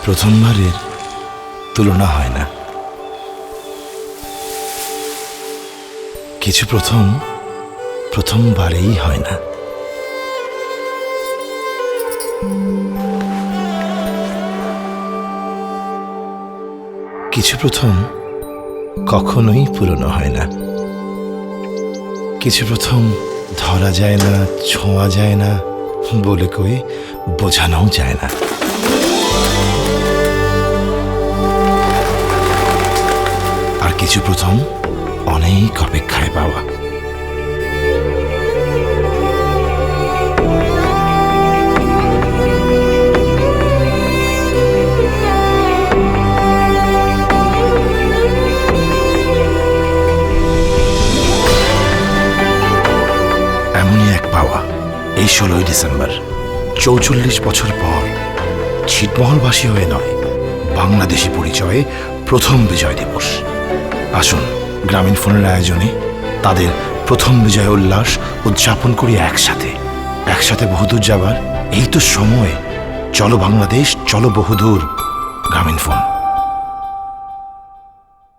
প্রথমবারের তুলনা হয় না। কিছু প্রথমবারেই হয় না। কিছু প্রথম কখনোই পুরনো হয় না। কিছু প্রথম ধরা যায় না, ছোঁয়া যায় না, বলে কয়ে বোঝানোও যায় না। আর কিছু প্রথম অনেক অপেক্ষায় পাওয়া। এমনই এক পাওয়া এই 16ই ডিসেম্বর, 44 বছর পর ছিটমহলবাসী হয়ে নয়, বাংলাদেশি পরিচয়ে প্রথম বিজয় দিবস। আসুন গ্রামীণ ফোনের আয়োজনে তাদের প্রথম বিজয় উল্লাস উদযাপন করি একসাথে বহুদূর যাবার এই তো সময়। চলো বাংলাদেশ, চলো বহুদূর। গ্রামীণ ফোন।